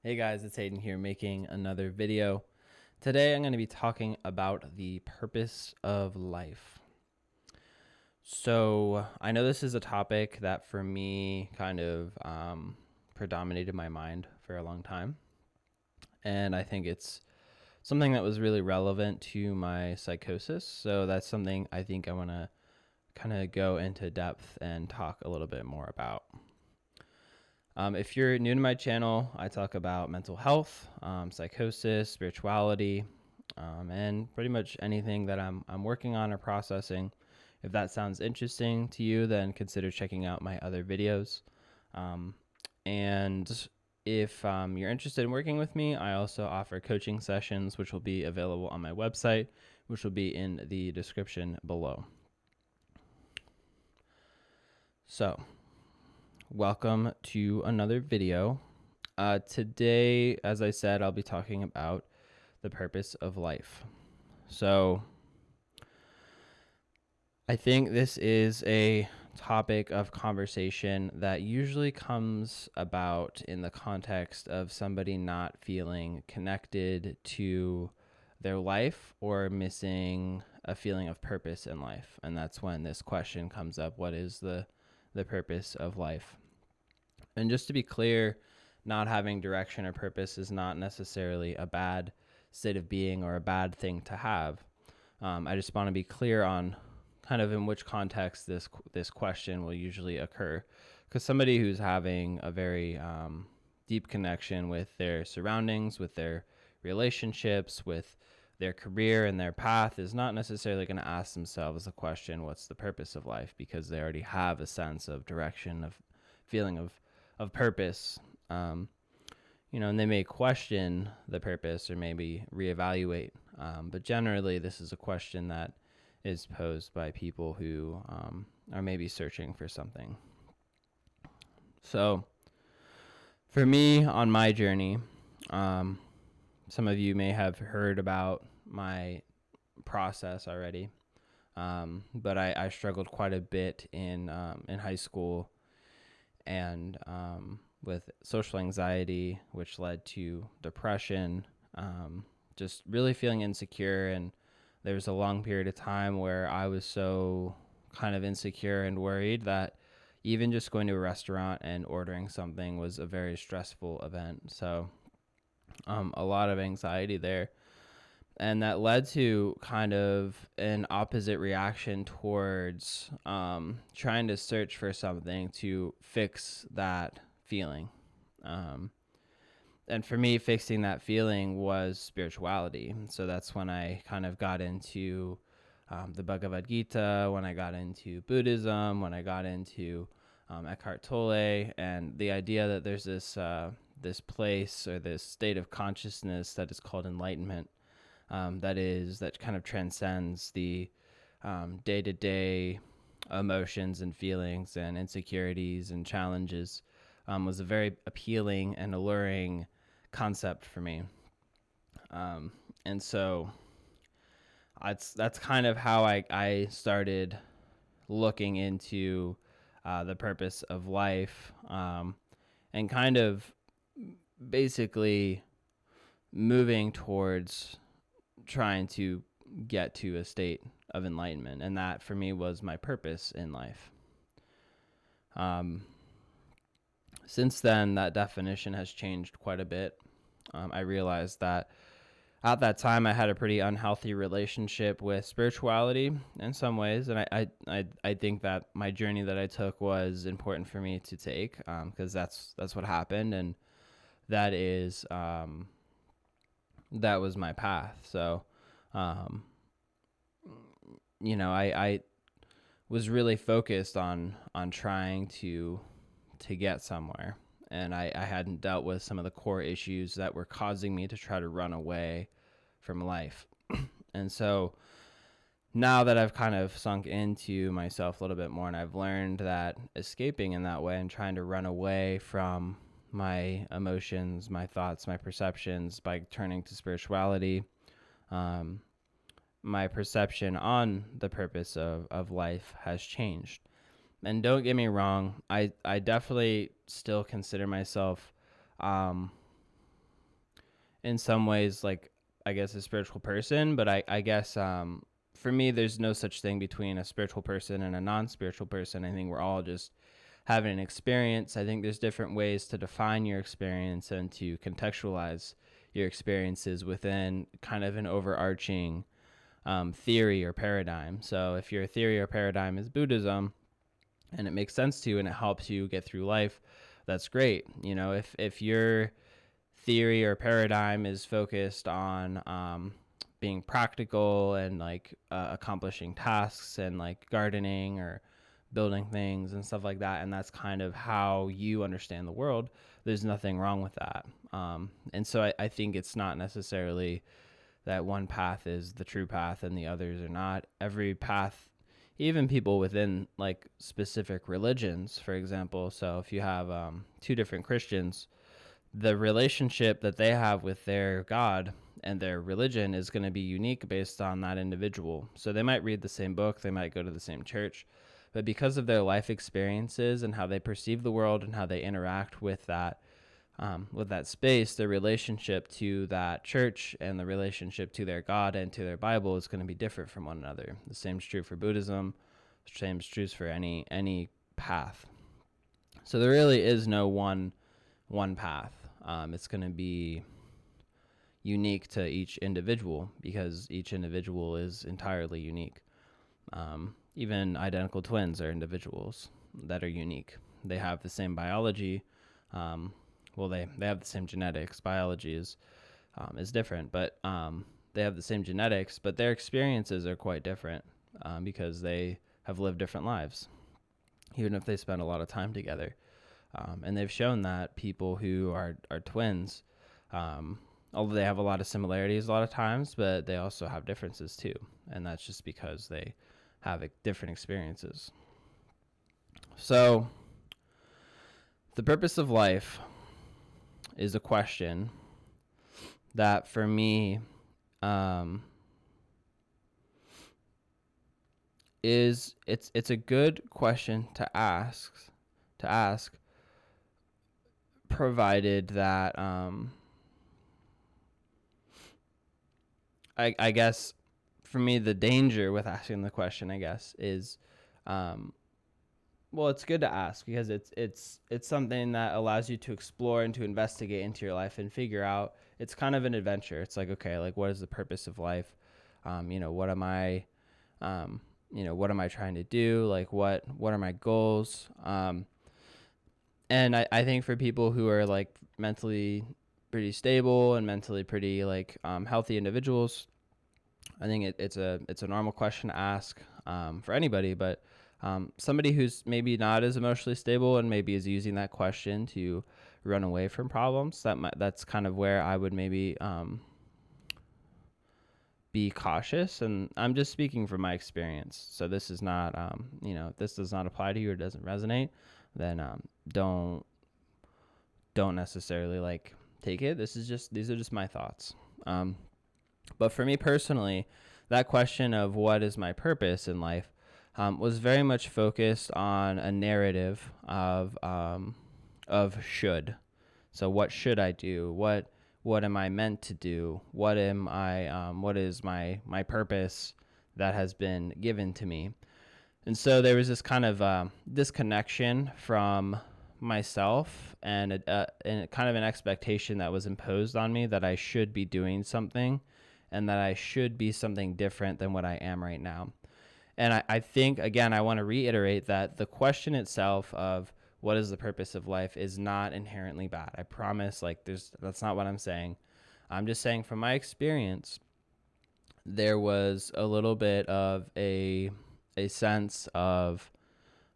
Hey guys, it's Hayden here making another video. Today I'm going to be talking about the purpose of life. So I know this is a topic that for me kind of predominated my mind for a long time. And I think it's something that was really relevant to my psychosis. So that's something I think I want to kind of go into depth and talk a little bit more about. If you're new to my channel, I talk about mental health, psychosis, spirituality, and pretty much anything that I'm working on or processing. If that sounds interesting to you, then consider checking out my other videos. And if you're interested in working with me, I also offer coaching sessions, which will be available on my website, which will be in the description below. So, welcome to another video. Today, as I said, I'll be talking about the purpose of life. So I think this is a topic of conversation that usually comes about in the context of somebody not feeling connected to their life or missing a feeling of purpose in life. And that's when this question comes up: what is the purpose of life? And just to be clear, not having direction or purpose is not necessarily a bad state of being or a bad thing to have. I just want to be clear on kind of in which context this question will usually occur, because somebody who's having a very deep connection with their surroundings, with their relationships, with their career and their path is not necessarily going to ask themselves the question, what's the purpose of life? Because they already have a sense of direction, of feeling of purpose, and they may question the purpose or maybe reevaluate. But generally, this is a question that is posed by people who are maybe searching for something. So, for me, on my journey, some of you may have heard about my process already, but I struggled quite a bit in high school and with social anxiety, which led to depression, just really feeling insecure. And there was a long period of time where I was so kind of insecure and worried that even just going to a restaurant and ordering something was a very stressful event. So a lot of anxiety there. And that led to kind of an opposite reaction towards trying to search for something to fix that feeling. And for me, fixing that feeling was spirituality. So that's when I kind of got into the Bhagavad Gita, when I got into Buddhism, when I got into Eckhart Tolle, and the idea that there's this place or this state of consciousness that is called enlightenment, that kind of transcends the day-to-day emotions and feelings and insecurities and challenges, was a very appealing and alluring concept for me. And so that's kind of how I started looking into the purpose of life, and kind of basically moving towards trying to get to a state of enlightenment. And that for me was my purpose in life. Since then, that definition has changed quite a bit. I realized that at that time I had a pretty unhealthy relationship with spirituality in some ways, and I think that my journey that I took was important for me to take, because that's what happened, and that is that was my path. So I was really focused on trying to get somewhere, and I hadn't dealt with some of the core issues that were causing me to try to run away from life. And so now that I've kind of sunk into myself a little bit more, and I've learned that escaping in that way and trying to run away from my emotions, my thoughts, my perceptions by turning to spirituality, my perception on the purpose of life has changed. And don't get me wrong, I definitely still consider myself in some ways, like, I guess, a spiritual person, but I guess for me, there's no such thing between a spiritual person and a non-spiritual person. I think we're all just having an experience. I think there's different ways to define your experience and to contextualize your experiences within kind of an overarching theory or paradigm. So if your theory or paradigm is Buddhism and it makes sense to you and it helps you get through life, that's great. You know, if your theory or paradigm is focused on being practical and like accomplishing tasks and like gardening or building things and stuff like that, and that's kind of how you understand the world, there's nothing wrong with that. And so I think it's not necessarily that one path is the true path and the others are not. Every path, even people within like specific religions, for example. So if you have two different Christians, the relationship that they have with their God and their religion is going to be unique based on that individual. So they might read the same book, they might go to the same church, but because of their life experiences and how they perceive the world and how they interact with that space, their relationship to that church and the relationship to their God and to their Bible is going to be different from one another. The same is true for Buddhism. The same is true for any path. So there really is no one path. It's going to be unique to each individual because each individual is entirely unique. Even identical twins are individuals that are unique. They have the same biology. They have the same genetics. Biology is different, but they have the same genetics, but their experiences are quite different because they have lived different lives, even if they spend a lot of time together. And they've shown that people who are twins, although they have a lot of similarities a lot of times, but they also have differences too. And that's just because they have different experiences. So the purpose of life is a question that for me it's a good question to ask provided that I guess for me the danger with asking the question, I guess, is it's good to ask because it's something that allows you to explore and to investigate into your life and figure out. It's kind of an adventure. It's like, okay, like what is the purpose of life? What am I what am I trying to do? Like what are my goals? And I think for people who are like mentally pretty stable and mentally pretty like healthy individuals, I think it's a normal question to ask for anybody, but somebody who's maybe not as emotionally stable and maybe is using that question to run away from problems, that's kind of where I would maybe be cautious. And I'm just speaking from my experience. So this is not, this does not apply to you or doesn't resonate, then don't necessarily like take it. These are just my thoughts. But for me personally, that question of what is my purpose in life was very much focused on a narrative of should. So what should I do? What am I meant to do? What am I? What is my purpose that has been given to me? And so there was this kind of disconnection from myself and kind of an expectation that was imposed on me that I should be doing something and that I should be something different than what I am right now. And I think, again, I want to reiterate that the question itself of what is the purpose of life is not inherently bad. I promise, that's not what I'm saying. I'm just saying from my experience, there was a little bit of a sense of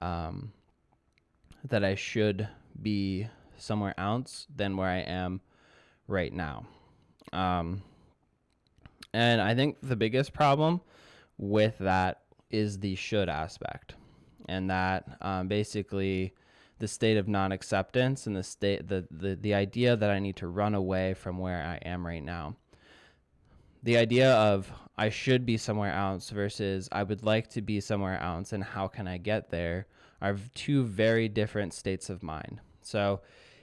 that I should be somewhere else than where I am right now. And I think the biggest problem with that is the should aspect, and that basically the state of non-acceptance and the idea that I need to run away from where I am right now. The idea of I should be somewhere else versus I would like to be somewhere else and how can I get there are two very different states of mind. So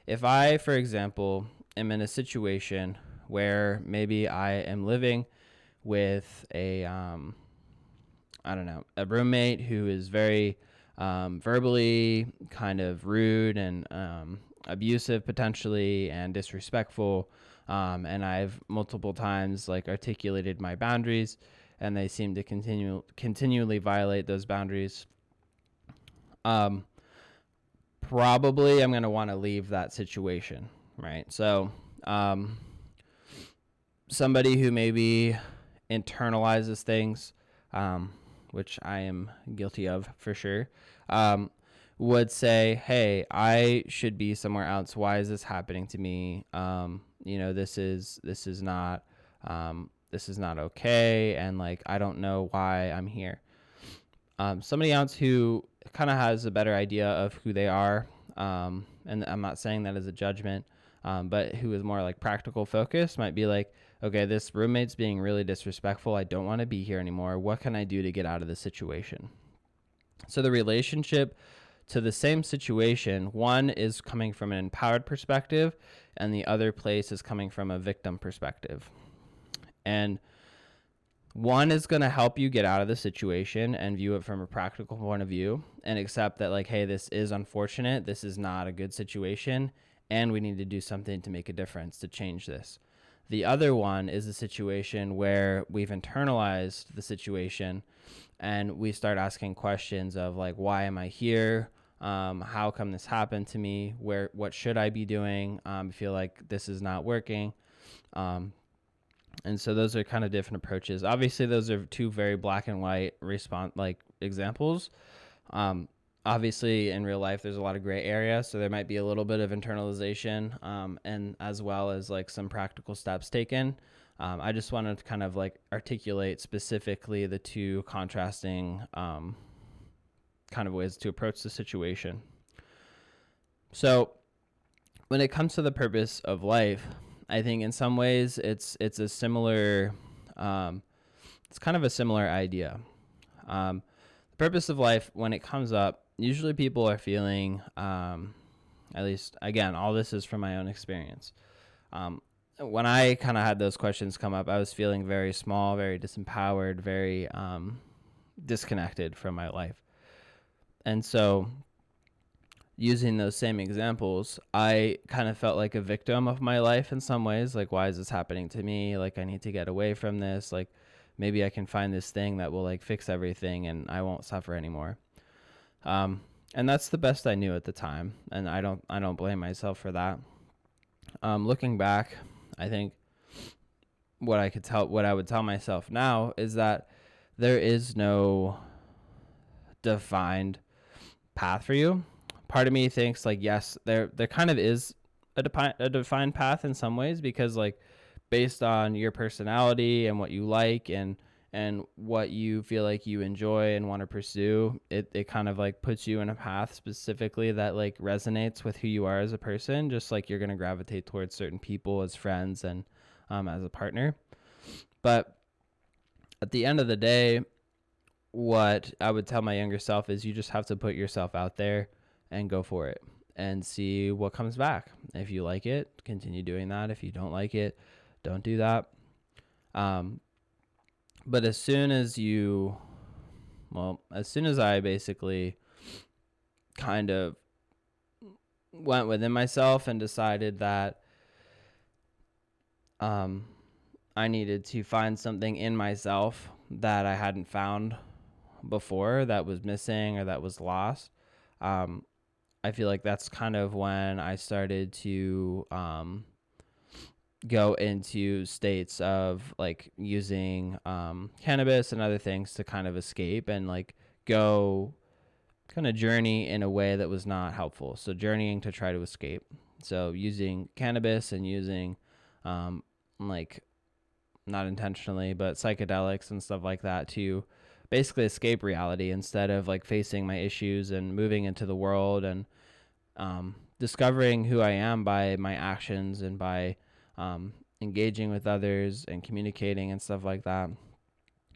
if I, for example, am in a situation where maybe I am living with a a roommate who is very verbally kind of rude and abusive potentially and disrespectful. And I've multiple times like articulated my boundaries, and they seem to continually violate those boundaries. Probably I'm going to want to leave that situation, right? So somebody who maybe internalizes things, which I am guilty of for sure, would say, hey, I should be somewhere else. Why is this happening to me? This is not okay. And like, I don't know why I'm here. Somebody else who kind of has a better idea of who they are, and I'm not saying that as a judgment, but who is more like practical focused might be like, okay, this roommate's being really disrespectful. I don't want to be here anymore. What can I do to get out of this situation? So the relationship to the same situation, one is coming from an empowered perspective, and the other place is coming from a victim perspective. And one is going to help you get out of the situation and view it from a practical point of view and accept that, like, hey, this is unfortunate. This is not a good situation, and we need to do something to make a difference to change this. The other one is a situation where we've internalized the situation and we start asking questions of like, why am I here? How come this happened to me? What should I be doing? I feel like this is not working. And so those are kind of different approaches. Obviously, those are two very black and white examples. Obviously, in real life, there's a lot of gray area, so there might be a little bit of internalization, and as well as like some practical steps taken. I just wanted to kind of like articulate specifically the two contrasting kind of ways to approach the situation. So when it comes to the purpose of life, I think in some ways it's a similar, it's kind of a similar idea. The purpose of life, when it comes up, usually people are feeling, at least, again, all this is from my own experience. When I kind of had those questions come up, I was feeling very small, very disempowered, very disconnected from my life. And so using those same examples, I kind of felt like a victim of my life in some ways. Like, why is this happening to me? Like, I need to get away from this. Like, maybe I can find this thing that will like fix everything and I won't suffer anymore. And that's the best I knew at the time. And I don't blame myself for that. Looking back, I think what I would tell myself now is that there is no defined path for you. Part of me thinks like, yes, there kind of is a defined path in some ways, because like based on your personality and what you like and what you feel like you enjoy and want to pursue, it kind of like puts you in a path specifically that like resonates with who you are as a person, just like you're going to gravitate towards certain people as friends and as a partner. But at the end of the day, what I would tell my younger self is you just have to put yourself out there and go for it and see what comes back. If you like it, continue doing that. If you don't like it, don't do that. But as soon as I basically kind of went within myself and decided that I needed to find something in myself that I hadn't found before, that was missing or that was lost, I feel like that's kind of when I started to go into states of like using cannabis and other things to kind of escape and like go kind of journey in a way that was not helpful. So journeying to try to escape. So using cannabis and using like, not intentionally, but psychedelics and stuff like that to basically escape reality instead of like facing my issues and moving into the world and discovering who I am by my actions and by engaging with others and communicating and stuff like that,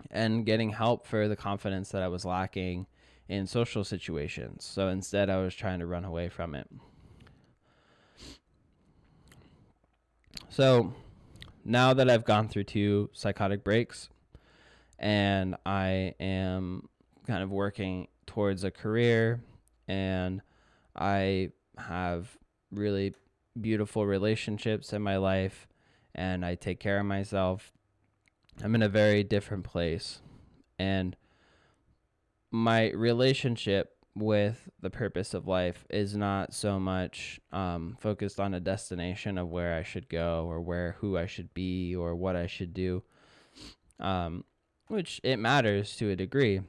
and getting help for the confidence that I was lacking in social situations. So instead I was trying to run away from it. So now that I've gone through 2 psychotic breaks and I am kind of working towards a career, and I have really beautiful relationships in my life, and I take care of myself, I'm in a very different place. And my relationship with the purpose of life is not so much focused on a destination of where I should go or who I should be or what I should do, which it matters to a degree,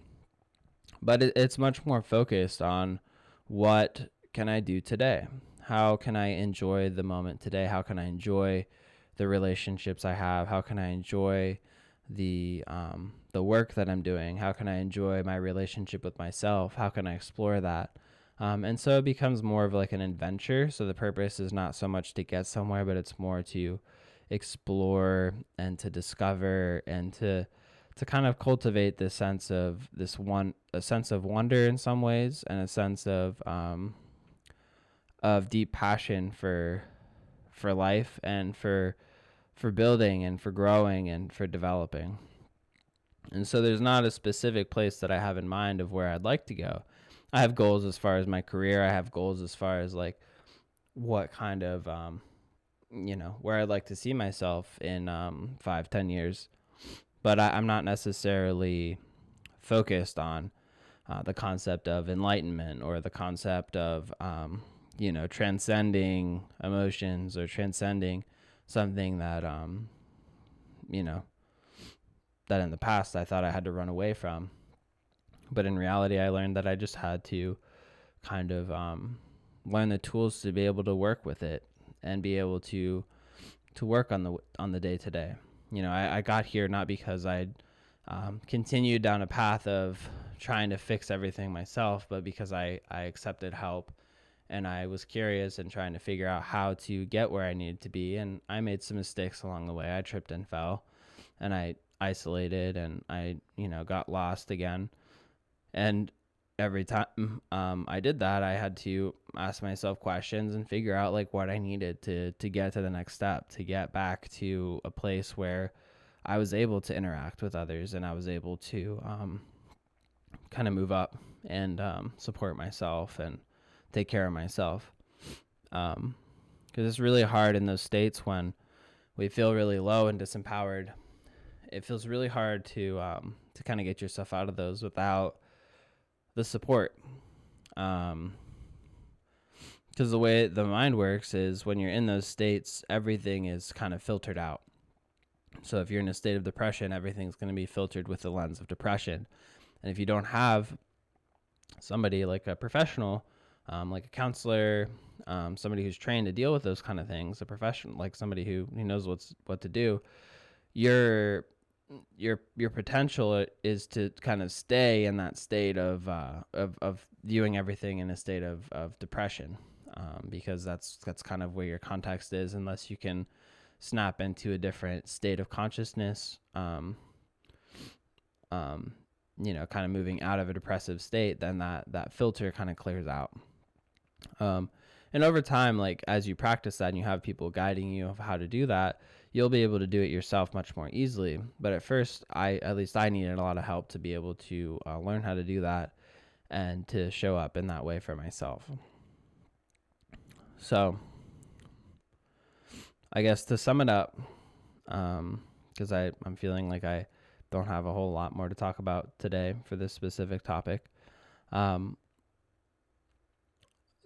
but it's much more focused on what can I do today? How can I enjoy the moment today? How can I enjoy the relationships I have? How can I enjoy the work that I'm doing? How can I enjoy my relationship with myself? How can I explore that? And so it becomes more of like an adventure. So the purpose is not so much to get somewhere, but it's more to explore and to discover and to kind of cultivate this sense of a sense of wonder in some ways, and a sense of deep passion for life and for building and for growing and for developing. And so there's not a specific place that I have in mind of where I'd like to go. I have goals as far as my career. I have goals as far as like what kind of where I'd like to see myself in 5-10 years. But I'm not necessarily focused on the concept of enlightenment or the concept of transcending emotions or transcending something that that in the past I thought I had to run away from. But in reality, I learned that I just had to kind of learn the tools to be able to work with it and be able to work on the day to day. I got here not because I'd continued down a path of trying to fix everything myself, but because I accepted help, and I was curious and trying to figure out how to get where I needed to be. And I made some mistakes along the way. I tripped and fell, and I isolated, and I got lost again. And every time I did that, I had to ask myself questions and figure out like what I needed to get to the next step, to get back to a place where I was able to interact with others, and I was able to kind of move up and support myself and take care of myself. Because it's really hard in those states when we feel really low and disempowered. It feels really hard to kind of get yourself out of those without the support. Because the way the mind works is when you're in those states, everything is kind of filtered out. So if you're in a state of depression, everything's going to be filtered with the lens of depression. And if you don't have somebody like a professional, like a counselor, somebody who's trained to deal with those kind of things, a professional, like somebody who knows what to do, your potential is to kind of stay in that state of viewing everything in a state of depression, because that's kind of where your context is, unless you can snap into a different state of consciousness, kind of moving out of a depressive state, then that filter kind of clears out. And over time, like as you practice that and you have people guiding you of how to do that, you'll be able to do it yourself much more easily. But at first, I needed a lot of help to be able to learn how to do that and to show up in that way for myself. So I guess to sum it up, because I'm feeling like I don't have a whole lot more to talk about today for this specific topic.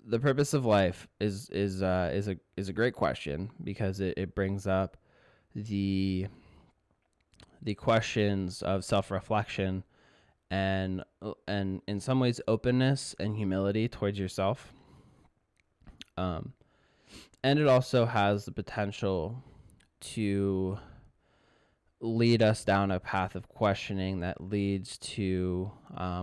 The purpose of life is a great question, because it brings up the questions of self-reflection and in some ways openness and humility towards yourself. And it also has the potential to lead us down a path of questioning that leads to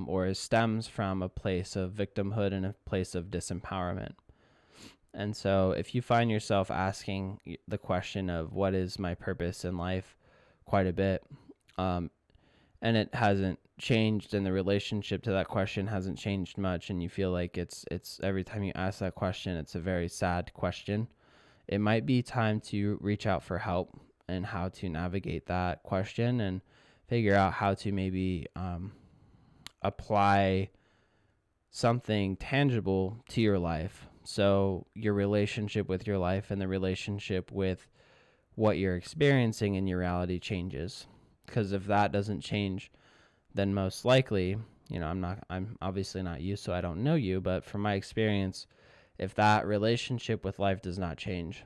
or stems from a place of victimhood and a place of disempowerment. And so if you find yourself asking the question of what is my purpose in life quite a bit, and it hasn't changed, and the relationship to that question hasn't changed much, and you feel like it's every time you ask that question, it's a very sad question, it might be time to reach out for help and how to navigate that question and figure out how to maybe apply something tangible to your life. So your relationship with your life and the relationship with what you're experiencing in your reality changes. Because if that doesn't change, then most likely, I'm obviously not you, so I don't know you, but from my experience, if that relationship with life does not change,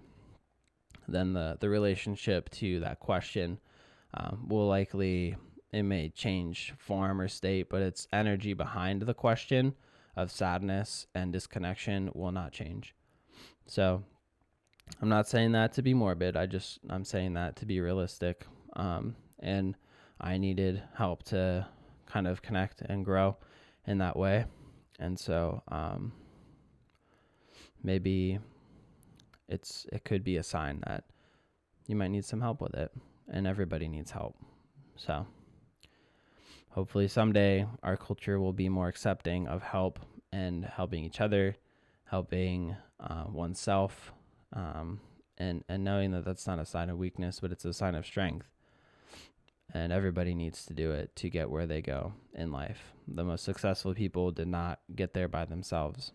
then the relationship to that question will likely, it may change form or state, but its energy behind the question of sadness and disconnection will not change. So I'm not saying that to be morbid. I'm saying that to be realistic. And I needed help to kind of connect and grow in that way. And so maybe it could be a sign that you might need some help with it, and everybody needs help. So hopefully someday our culture will be more accepting of help and helping each other, helping oneself, and knowing that that's not a sign of weakness, but it's a sign of strength. And everybody needs to do it to get where they go in life. The most successful people did not get there by themselves.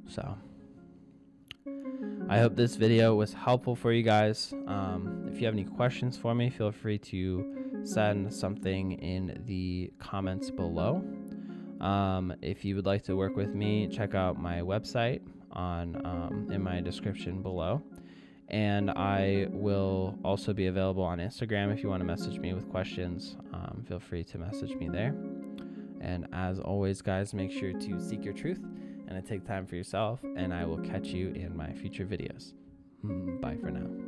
So I hope this video was helpful for you guys. If you have any questions for me, feel free to send something in the comments below. If you would like to work with me, check out my website in my description below. And I will also be available on Instagram if you want to message me with questions. Feel free to message me there. And as always, guys, make sure to seek your truth and take time for yourself. And I will catch you in my future videos. Bye for now.